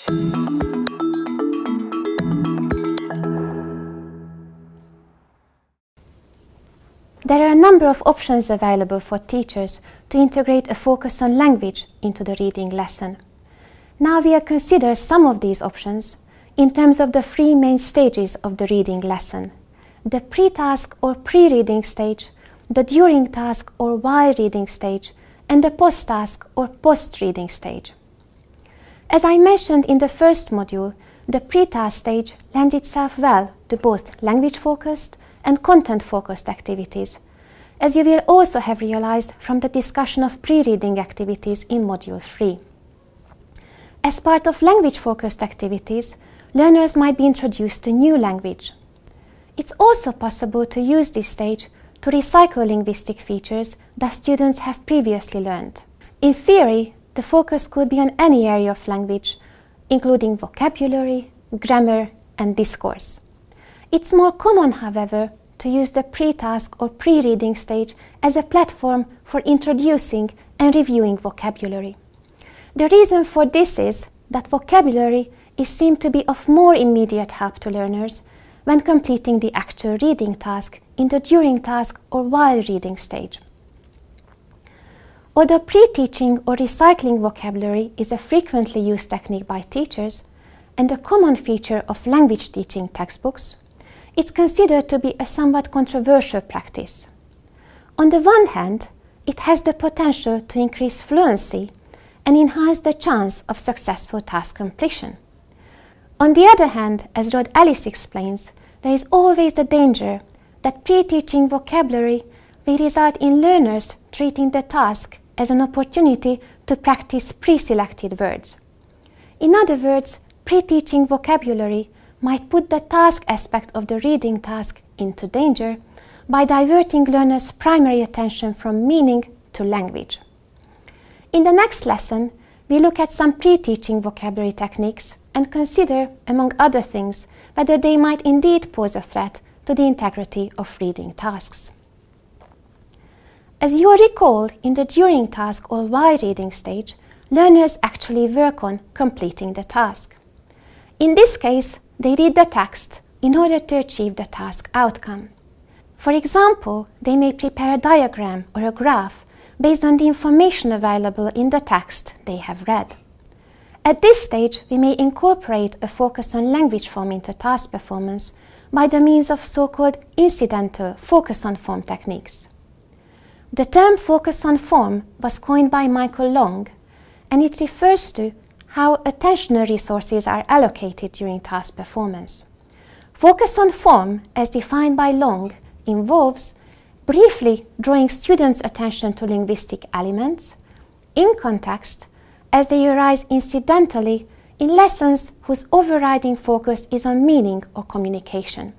There are a number of options available for teachers to integrate a focus on language into the reading lesson. Now we'll consider some of these options in terms of the three main stages of the reading lesson: the pre-task or pre-reading stage, the during task or while reading stage, and the post-task or post-reading stage. As I mentioned in the first module, the pre-task stage lends itself well to both language-focused and content-focused activities, as you will also have realized from the discussion of pre-reading activities in Module 3. As part of language-focused activities, learners might be introduced to new language. It's also possible to use this stage to recycle linguistic features that students have previously learned. In theory, the focus could be on any area of language, including vocabulary, grammar, and discourse. It's more common, however, to use the pre-task or pre-reading stage as a platform for introducing and reviewing vocabulary. The reason for this is that vocabulary is seen to be of more immediate help to learners when completing the actual reading task in the during task or while reading stage. Although pre-teaching or recycling vocabulary is a frequently used technique by teachers and a common feature of language teaching textbooks, it's considered to be a somewhat controversial practice. On the one hand, it has the potential to increase fluency and enhance the chance of successful task completion. On the other hand, as Rod Ellis explains, there is always the danger that pre-teaching vocabulary may result in learners treating the task as an opportunity to practice pre-selected words. In other words, pre-teaching vocabulary might put the task aspect of the reading task into danger by diverting learners' primary attention from meaning to language. In the next lesson, we look at some pre-teaching vocabulary techniques and consider, among other things, whether they might indeed pose a threat to the integrity of reading tasks. As you recall, in the during task or while reading stage, learners actually work on completing the task. In this case, they read the text in order to achieve the task outcome. For example, they may prepare a diagram or a graph based on the information available in the text they have read. At this stage, we may incorporate a focus on language form into task performance by the means of so-called incidental focus on form techniques. The term focus on form was coined by Michael Long, and it refers to how attentional resources are allocated during task performance. Focus on form, as defined by Long, involves briefly drawing students' attention to linguistic elements in context as they arise incidentally in lessons whose overriding focus is on meaning or communication.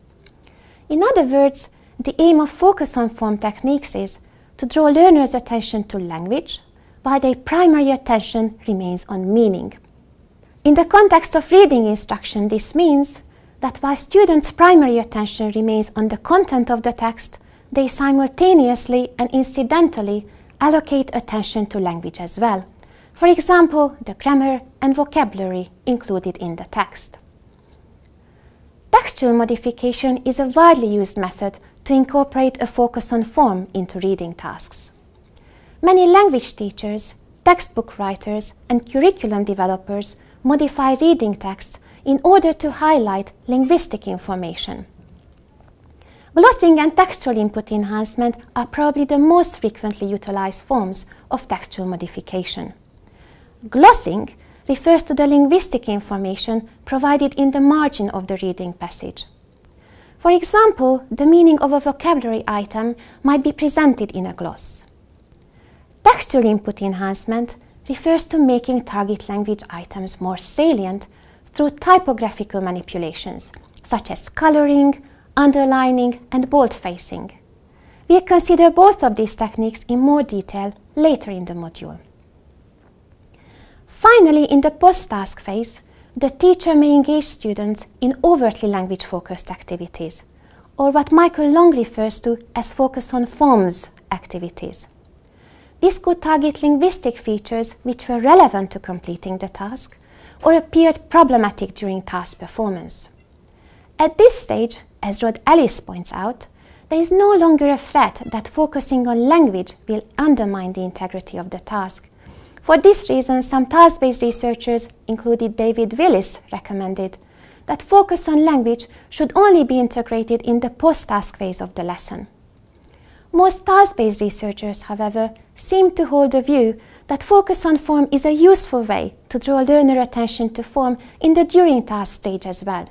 In other words, the aim of focus on form techniques is to draw learners' attention to language while their primary attention remains on meaning. In the context of reading instruction, this means that while students' primary attention remains on the content of the text, they simultaneously and incidentally allocate attention to language as well. For example, the grammar and vocabulary included in the text. Textual modification is a widely used method to incorporate a focus on form into reading tasks. Many language teachers, textbook writers, and curriculum developers modify reading texts in order to highlight linguistic information. Glossing and textual input enhancement are probably the most frequently utilized forms of textual modification. Glossing refers to the linguistic information provided in the margin of the reading passage. For example, the meaning of a vocabulary item might be presented in a gloss. Textual input enhancement refers to making target language items more salient through typographical manipulations, such as coloring, underlining, and bold-facing. We'll consider both of these techniques in more detail later in the module. Finally, in the post-task phase, the teacher may engage students in overtly language-focused activities, or what Michael Long refers to as focus on forms activities. This could target linguistic features which were relevant to completing the task, or appeared problematic during task performance. At this stage, as Rod Ellis points out, there is no longer a threat that focusing on language will undermine the integrity of the task. For this reason, some task-based researchers, including David Willis, recommended that focus on language should only be integrated in the post-task phase of the lesson. Most task-based researchers, however, seem to hold the view that focus on form is a useful way to draw learner attention to form in the during task stage as well.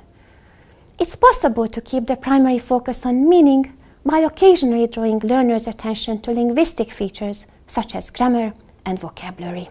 It's possible to keep the primary focus on meaning by occasionally drawing learners' attention to linguistic features such as grammar and vocabulary.